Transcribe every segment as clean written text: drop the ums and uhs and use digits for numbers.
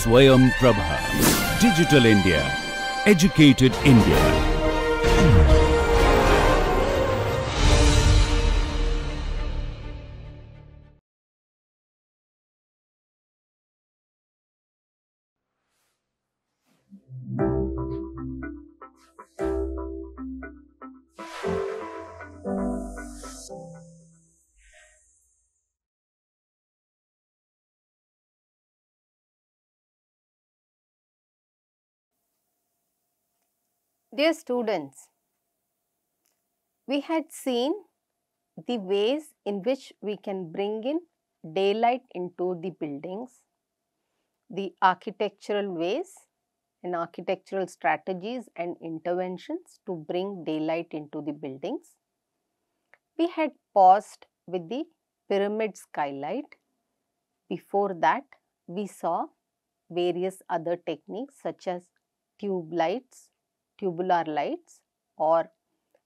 SwayamPrabha. Digital India. Educated India. Dear students, we had seen the ways in which we can bring in daylight into the buildings, the architectural ways and architectural strategies and interventions to bring daylight into the buildings. We had paused with the pyramid skylight. Before that, we saw various other techniques such as tube lights, tubular lights, or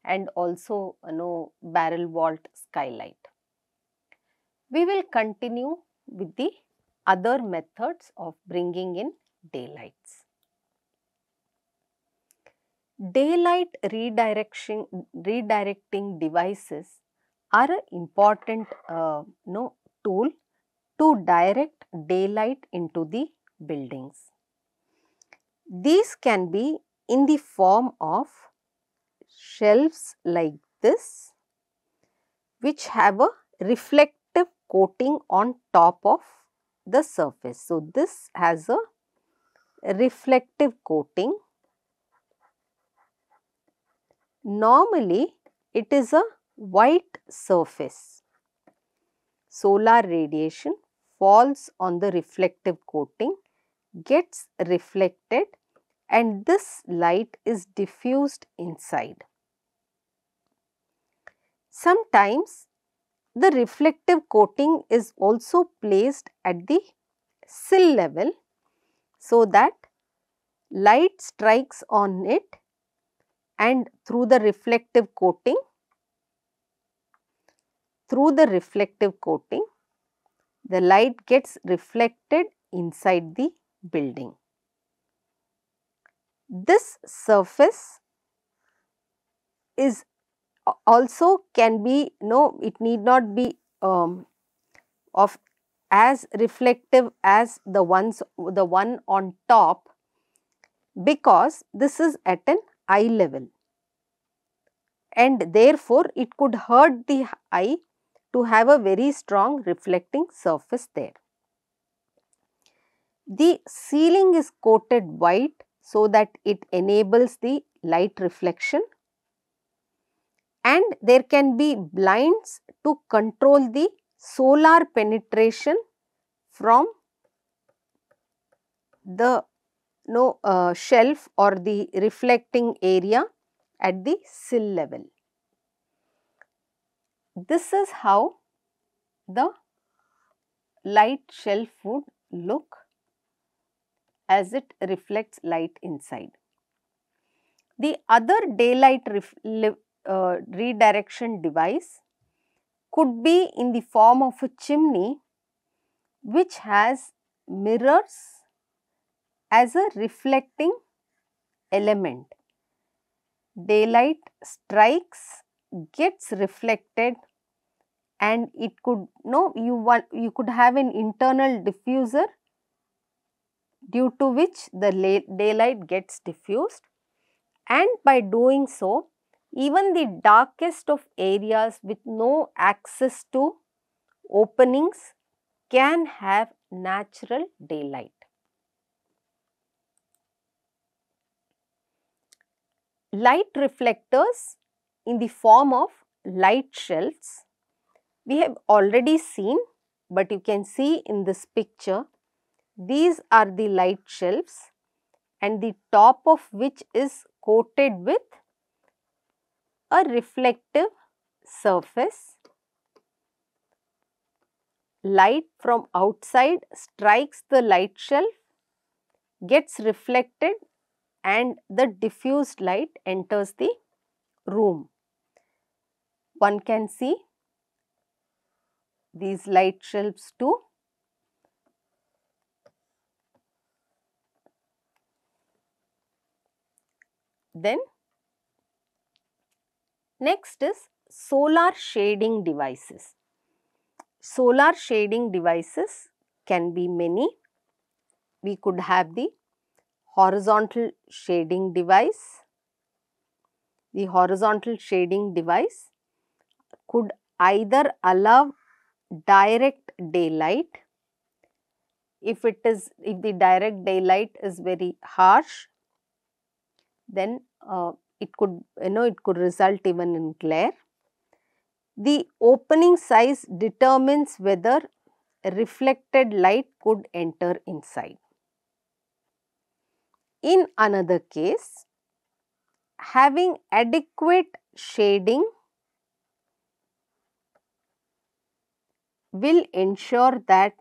and also barrel vault skylight. We will continue with the other methods of bringing in daylights. Daylight redirecting devices are an important tool to direct daylight into the buildings. These can be in the form of shelves like this, which have a reflective coating on top of the surface. So, this has a reflective coating. Normally, it is a white surface. Solar radiation falls on the reflective coating, gets reflected, and this light is diffused inside. Sometimes the reflective coating is also placed at the sill level so that light strikes on it, and through the reflective coating, the light gets reflected inside the building. This surface is also can be, it need not be of as reflective as the one on top, because this is at an eye level, and therefore it could hurt the eye to have a very strong reflecting surface there. The ceiling is coated white so that it enables the light reflection, and there can be blinds to control the solar penetration from the shelf or the reflecting area at the sill level. This is how the light shelf would look as it reflects light inside. The other daylight redirection device could be in the form of a chimney which has mirrors as a reflecting element. Daylight strikes, gets reflected, and it could you could have an internal diffuser due to which the daylight gets diffused, and by doing so, even the darkest of areas with no access to openings can have natural daylight. Light reflectors in the form of light shelves we have already seen, but you can see in this picture, these are the light shelves, and the top of which is coated with a reflective surface. Light from outside strikes the light shelf, gets reflected, and the diffused light enters the room. One can see these light shelves too. Then next is solar shading devices. Solar shading devices can be many. We could have the horizontal shading device. The horizontal shading device could either allow direct daylight. If the direct daylight is very harsh, then it could result even in glare. The opening size determines whether reflected light could enter inside. In another case, having adequate shading will ensure that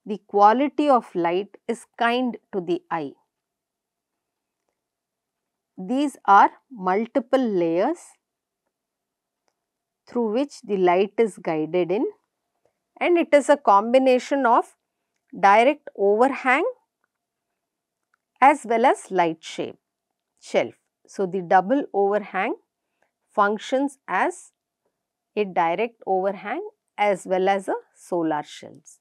the quality of light is kind to the eye. These are multiple layers through which the light is guided in, and it is a combination of direct overhang as well as light shelf. So, the double overhang functions as a direct overhang as well as a solar shelves.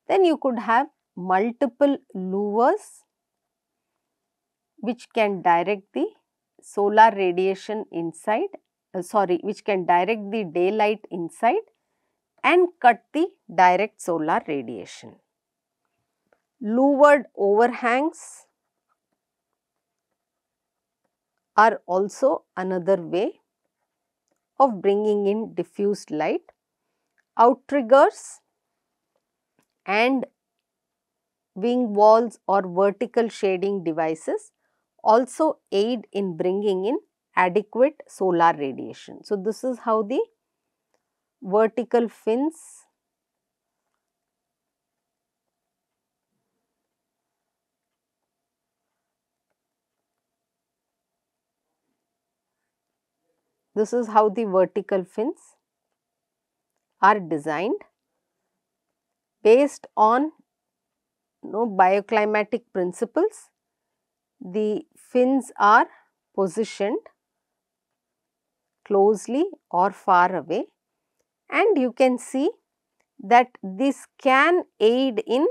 Then you could have multiple louvers which can direct the solar radiation inside, which can direct the daylight inside and cut the direct solar radiation. Louvered overhangs are also another way of bringing in diffused light. Outriggers and wing walls or vertical shading devices also aid in bringing in adequate solar radiation. So, this is how the vertical fins are designed based on bioclimatic principles. The fins are positioned closely or far away, and you can see that this can aid in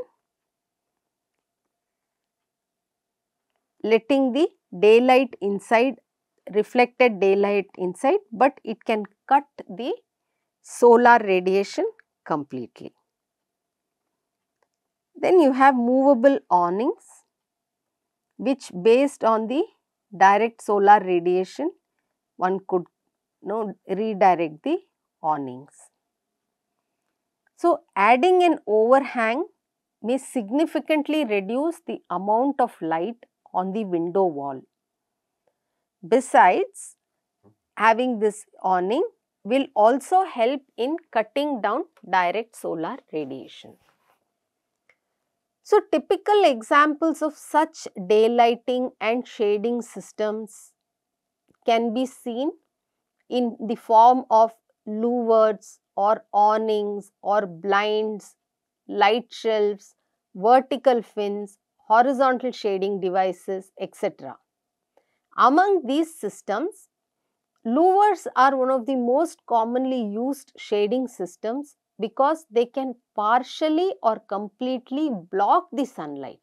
letting the daylight inside, reflected daylight inside, but it can cut the solar radiation completely. Then you have movable awnings, which based on the direct solar radiation, one could redirect the awnings. So, adding an overhang may significantly reduce the amount of light on the window wall. Besides, having this awning will also help in cutting down direct solar radiation. So, typical examples of such daylighting and shading systems can be seen in the form of louvers or awnings or blinds, light shelves, vertical fins, horizontal shading devices, etc. Among these systems, louvers are one of the most commonly used shading systems because they can partially or completely block the sunlight.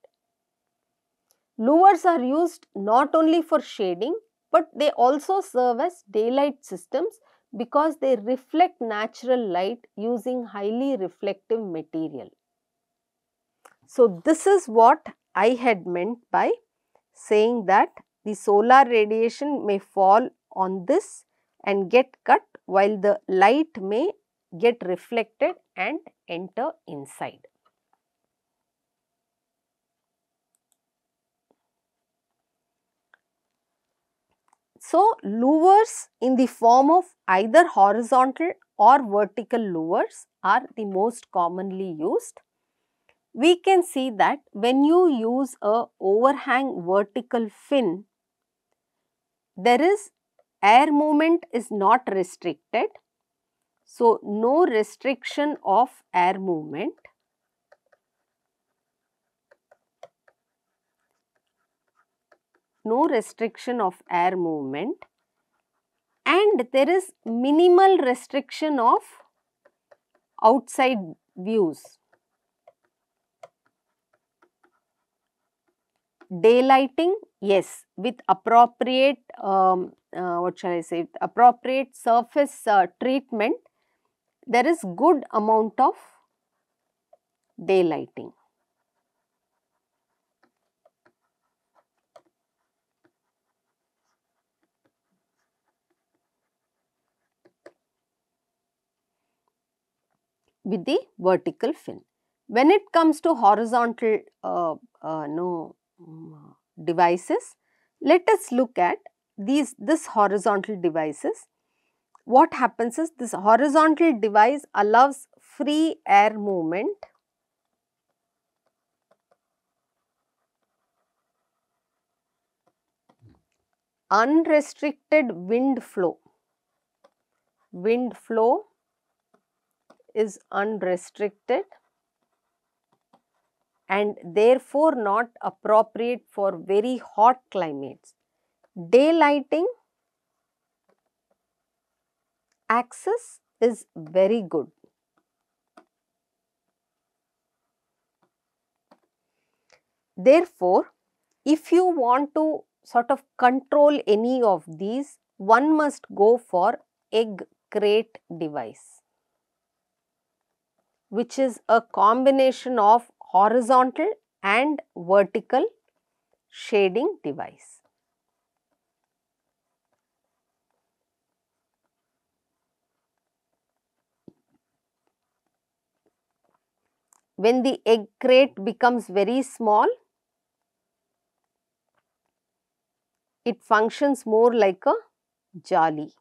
Louvers are used not only for shading, but they also serve as daylight systems because they reflect natural light using highly reflective material. So, this is what I had meant by saying that the solar radiation may fall on this and get cut, while the light may get reflected and enter inside. So, louvers in the form of either horizontal or vertical louvers are the most commonly used. We can see that when you use a overhang vertical fin, there is air movement is not restricted. So, no restriction of air movement. no restriction of air movement, and there is minimal restriction of outside views. Daylighting, yes, with appropriate, what shall I say, appropriate surface treatment, there is good amount of daylighting. With the vertical fin. When it comes to horizontal devices, let us look at this horizontal devices. What happens is, this horizontal device allows free air movement, unrestricted wind flow. Wind flow is unrestricted and therefore not appropriate for very hot climates. Daylighting access is very good. Therefore, if you want to sort of control any of these, one must go for egg crate device, which is a combination of horizontal and vertical shading device. When the egg crate becomes very small, it functions more like a jali,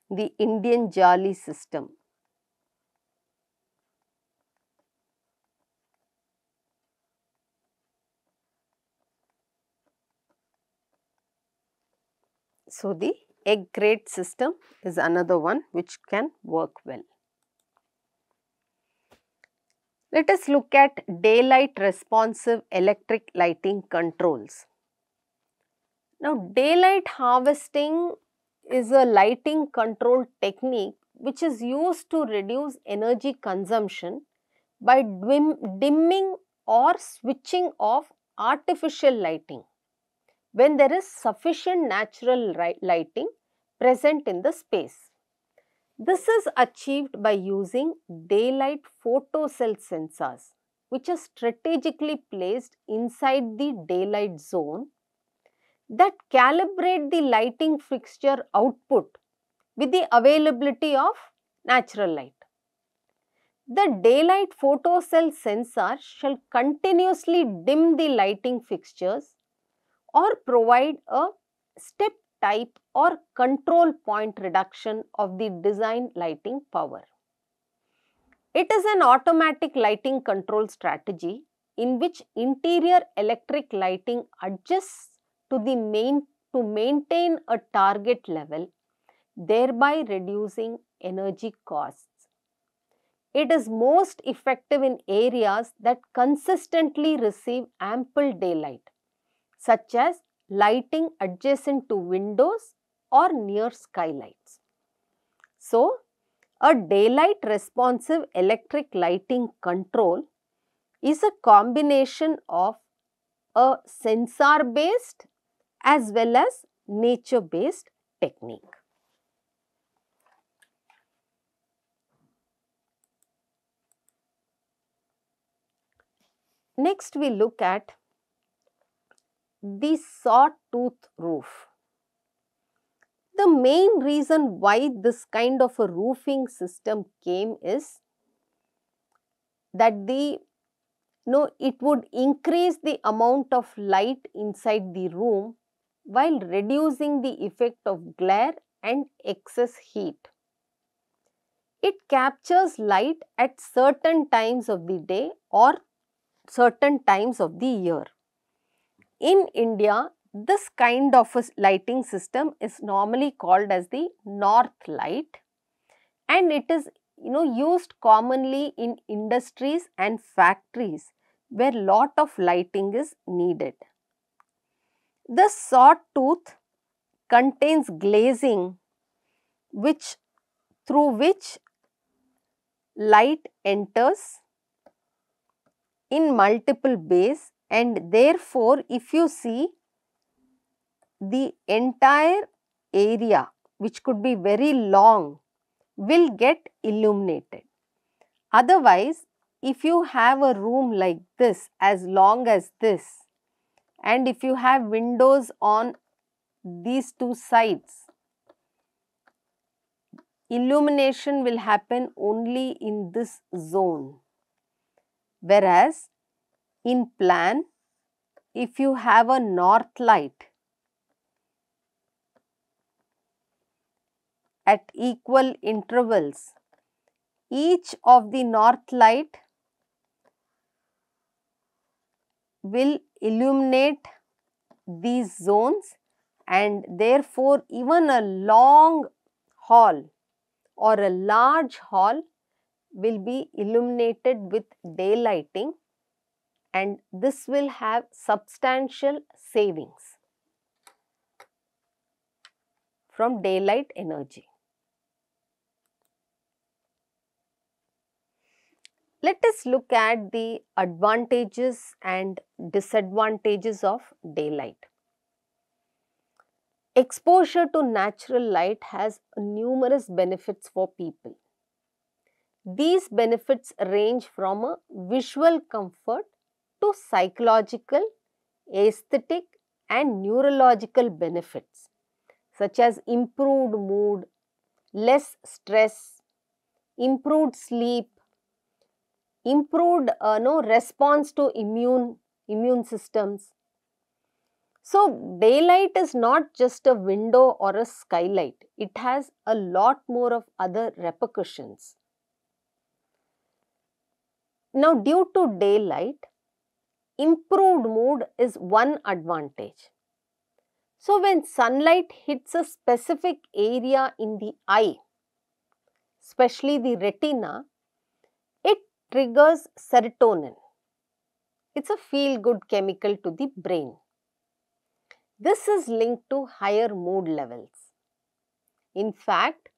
the Indian jali system. So, the egg crate system is another one which can work well. Let us look at daylight responsive electric lighting controls. Now, daylight harvesting is a lighting control technique which is used to reduce energy consumption by dimming or switching off artificial lighting when there is sufficient natural lighting present in the space. This is achieved by using daylight photocell sensors, which are strategically placed inside the daylight zone that calibrate the lighting fixture output with the availability of natural light. The daylight photocell sensor shall continuously dim the lighting fixtures or provide a step type or control point reduction of the design lighting power. It is an automatic lighting control strategy in which interior electric lighting adjusts to maintain a target level, thereby reducing energy costs. It is most effective in areas that consistently receive ample daylight, such as lighting adjacent to windows or near skylights. So, a daylight responsive electric lighting control is a combination of a sensor based as well as nature based technique. Next, we look at the sawtooth roof. The main reason why this kind of a roofing system came is that it would increase the amount of light inside the room while reducing the effect of glare and excess heat. It captures light at certain times of the day or certain times of the year. In India, this kind of a lighting system is normally called as the north light, and it is used commonly in industries and factories where lot of lighting is needed. The sawtooth contains glazing through which light enters in multiple bays, and therefore if you see, the entire area, which could be very long, will get illuminated. Otherwise, if you have a room like this, as long as this, and if you have windows on these two sides, illumination will happen only in this zone. Whereas in plan, if you have a north light at equal intervals, each of the north light will illuminate these zones, and therefore even a long hall or a large hall will be illuminated with daylighting, and this will have substantial savings from daylight energy. Let us look at the advantages and disadvantages of daylight. Exposure to natural light has numerous benefits for people. These benefits range from a visual comfort to psychological, aesthetic and neurological benefits such as improved mood, less stress, improved sleep, improved response to immune systems. So, daylight is not just a window or a skylight, it has a lot more of other repercussions. Now, due to daylight, improved mood is one advantage. So, when sunlight hits a specific area in the eye, especially the retina, it triggers serotonin. It's a feel-good chemical to the brain. This is linked to higher mood levels. In fact,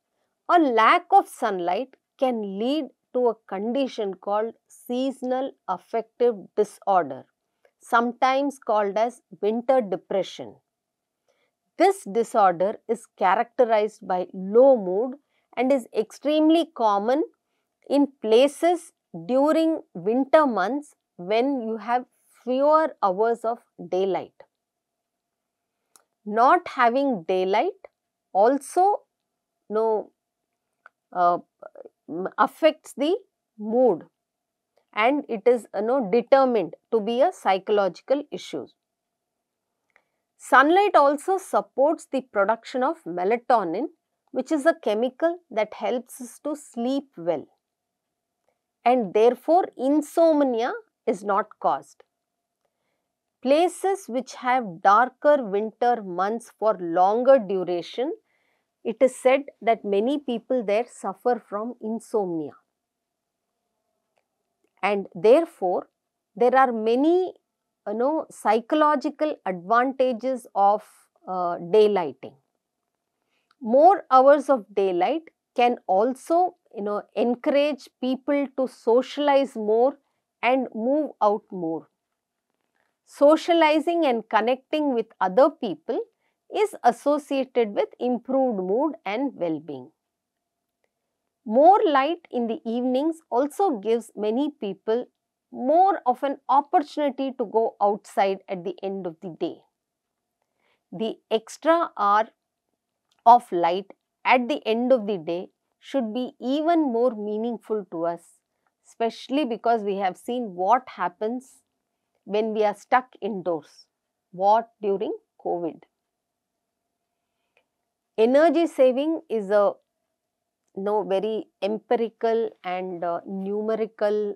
a lack of sunlight can lead to a condition called seasonal affective disorder, sometimes called as winter depression. This disorder is characterized by low mood and is extremely common in places during winter months when you have fewer hours of daylight. Not having daylight also affects the mood, and it is determined to be a psychological issue. Sunlight also supports the production of melatonin, which is a chemical that helps us to sleep well, and therefore insomnia is not caused. Places which have darker winter months for longer duration, it is said that many people there suffer from insomnia. And therefore, there are many psychological advantages of daylighting. More hours of daylight can also encourage people to socialize more and move out more. Socializing and connecting with other people is associated with improved mood and well-being. More light in the evenings also gives many people more of an opportunity to go outside at the end of the day. The extra hour of light at the end of the day should be even more meaningful to us, especially because we have seen what happens when we are stuck indoors. What during COVID? Energy saving is a very empirical and numerical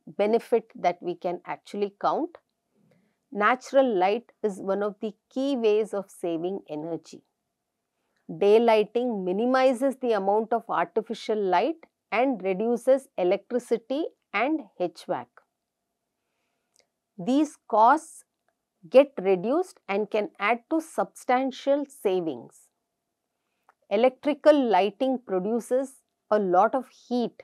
benefit that we can actually count. Natural light is one of the key ways of saving energy. Daylighting minimizes the amount of artificial light and reduces electricity and HVAC. These costs get reduced and can add to substantial savings. Electrical lighting produces a lot of heat,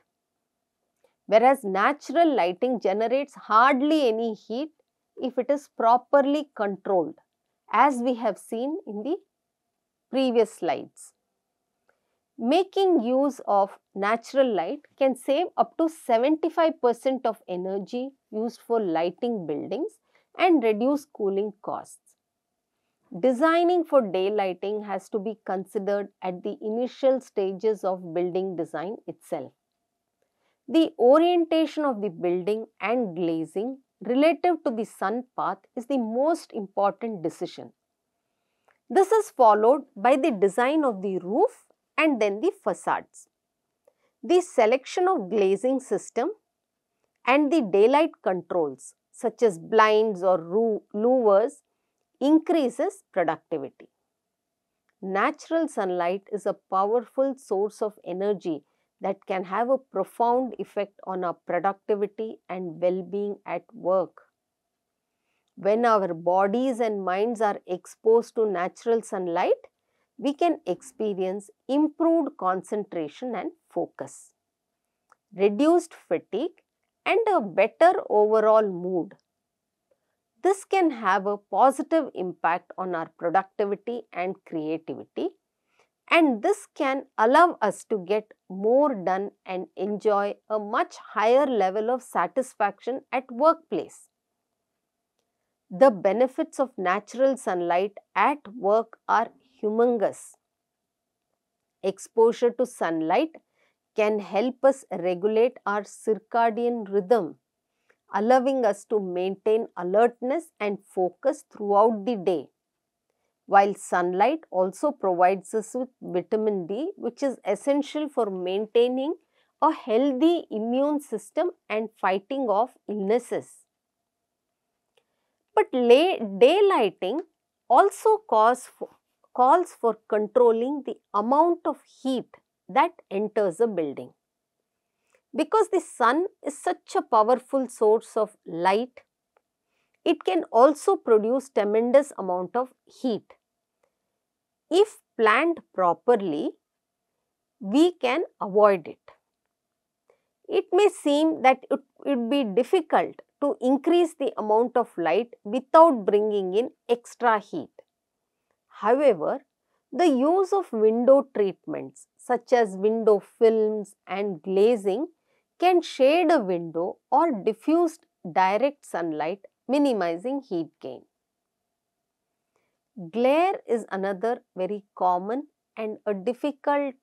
whereas natural lighting generates hardly any heat if it is properly controlled, as we have seen in the previous slides. Making use of natural light can save up to 75% of energy used for lighting buildings and reduce cooling costs. Designing for daylighting has to be considered at the initial stages of building design itself. The orientation of the building and glazing relative to the sun path is the most important decision. This is followed by the design of the roof and then the facades. The selection of glazing system and the daylight controls such as blinds or louvers increases productivity. Natural sunlight is a powerful source of energy that can have a profound effect on our productivity and well-being at work. When our bodies and minds are exposed to natural sunlight, we can experience improved concentration and focus, reduced fatigue, and a better overall mood. This can have a positive impact on our productivity and creativity, and this can allow us to get more done and enjoy a much higher level of satisfaction at workplace. The benefits of natural sunlight at work are humongous. Exposure to sunlight can help us regulate our circadian rhythm, allowing us to maintain alertness and focus throughout the day. While sunlight also provides us with vitamin D, which is essential for maintaining a healthy immune system and fighting off illnesses. But daylighting also calls for controlling the amount of heat that enters a building. Because the sun is such a powerful source of light, it can also produce tremendous amount of heat. If planned properly, we can avoid it. It may seem that it would be difficult to increase the amount of light without bringing in extra heat. However, the use of window treatments such as window films and glazing can shade a window or diffuse direct sunlight, minimizing heat gain. Glare is another very common and a difficult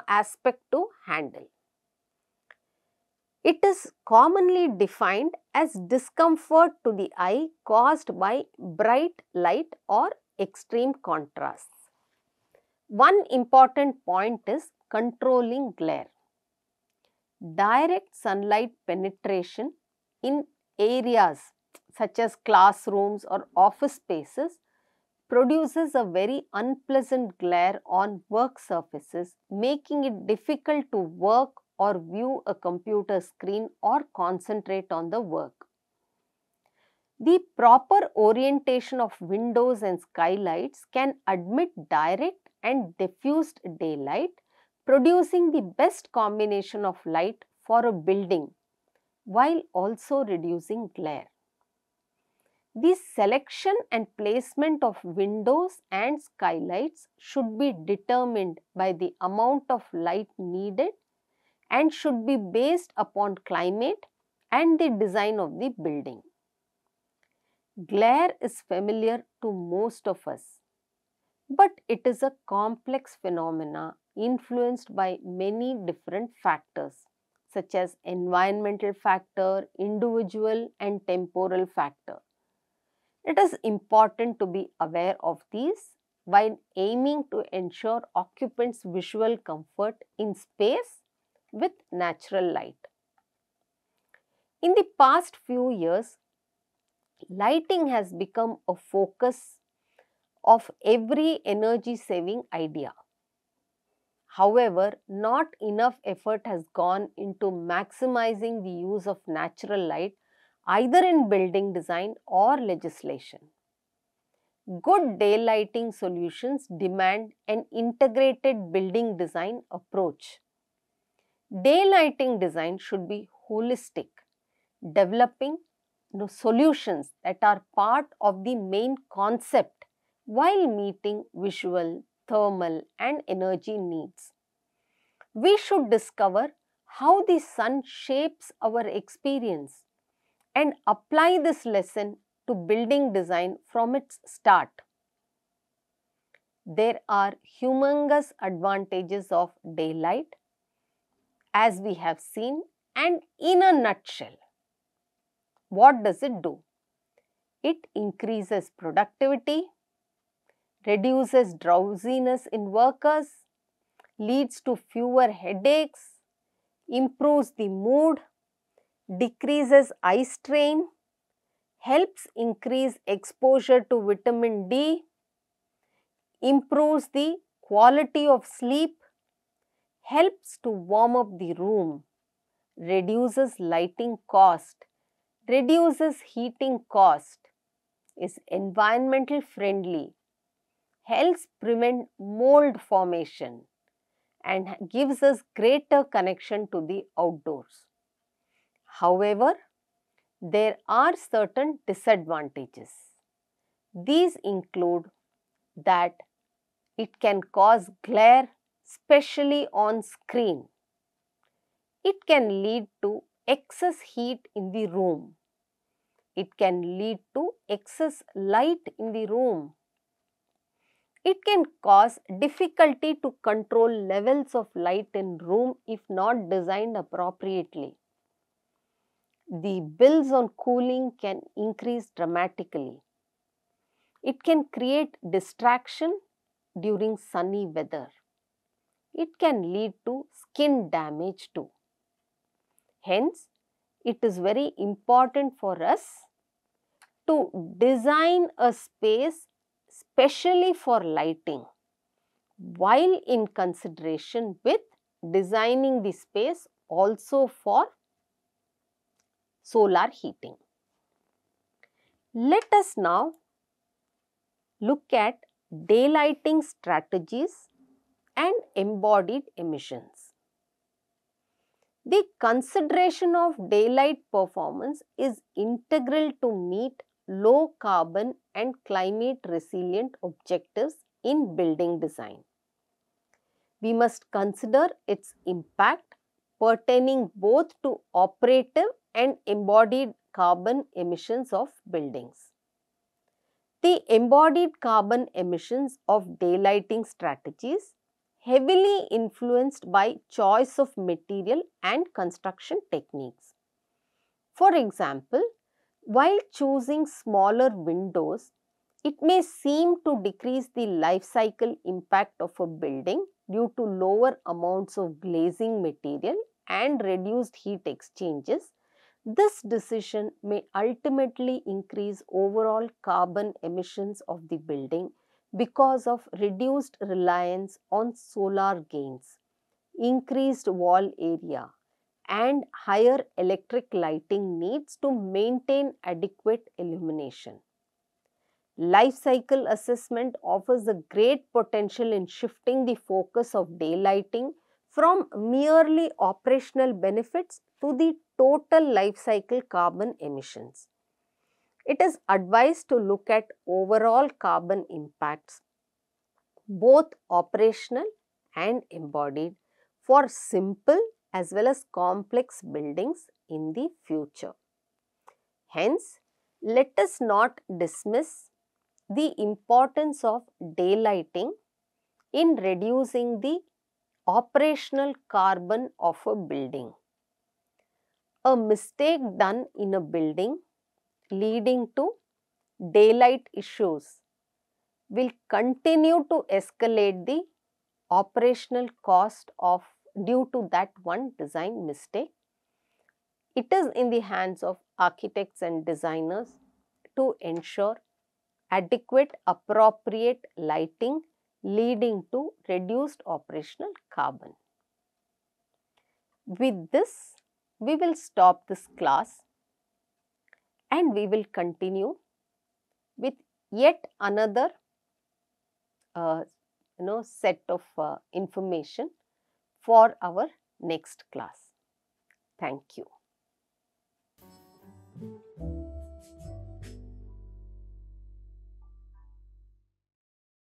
aspect to handle. It is commonly defined as discomfort to the eye caused by bright light or extreme contrasts. One important point is controlling glare. Direct sunlight penetration in areas such as classrooms or office spaces produces a very unpleasant glare on work surfaces, making it difficult to work or view a computer screen or concentrate on the work. The proper orientation of windows and skylights can admit direct and diffused daylight, producing the best combination of light for a building while also reducing glare. The selection and placement of windows and skylights should be determined by the amount of light needed and should be based upon climate and the design of the building. Glare is familiar to most of us, but it is a complex phenomena influenced by many different factors such as environmental factor, individual and temporal factor. It is important to be aware of these while aiming to ensure occupants' visual comfort in space with natural light. In the past few years, lighting has become a focus of every energy saving idea. However, not enough effort has gone into maximizing the use of natural light either in building design or legislation. Good daylighting solutions demand an integrated building design approach. Daylighting design should be holistic, developing solutions that are part of the main concept while meeting visual, thermal and energy needs. We should discover how the sun shapes our experience and apply this lesson to building design from its start. There are humongous advantages of daylight, as we have seen, and in a nutshell, what does it do? It increases productivity, reduces drowsiness in workers, leads to fewer headaches, improves the mood, decreases eye strain, helps increase exposure to vitamin D, improves the quality of sleep, helps to warm up the room, reduces lighting cost, reduces heating cost, is environmental friendly, helps prevent mold formation, and gives us greater connection to the outdoors. However, there are certain disadvantages. These include that it can cause glare, especially on screen. It can lead to excess heat in the room. It can lead to excess light in the room. It can cause difficulty to control levels of light in room if not designed appropriately. The bills on cooling can increase dramatically. It can create distraction during sunny weather. It can lead to skin damage too. Hence, it is very important for us to design a space specially for lighting, while in consideration with designing the space also for solar heating. Let us now look at daylighting strategies and embodied emissions. The consideration of daylight performance is integral to meet low carbon and climate resilient objectives in building design. We must consider its impact pertaining both to operative and embodied carbon emissions of buildings. The embodied carbon emissions of daylighting strategies heavily influenced by choice of material and construction techniques. For example, while choosing smaller windows, it may seem to decrease the life cycle impact of a building due to lower amounts of glazing material and reduced heat exchanges. This decision may ultimately increase overall carbon emissions of the building because of reduced reliance on solar gains, increased wall area, and higher electric lighting needs to maintain adequate illumination. Life cycle assessment offers a great potential in shifting the focus of daylighting from merely operational benefits to the total life cycle carbon emissions. It is advised to look at overall carbon impacts, both operational and embodied, for simple as well as complex buildings in the future. Hence, let us not dismiss the importance of daylighting in reducing the operational carbon of a building. A mistake done in a building leading to daylight issues will continue to escalate the operational cost of due to that one design mistake. It is in the hands of architects and designers to ensure adequate, appropriate lighting leading to reduced operational carbon. With this, we will stop this class. and we will continue with yet another set of information for our next class. Thank you.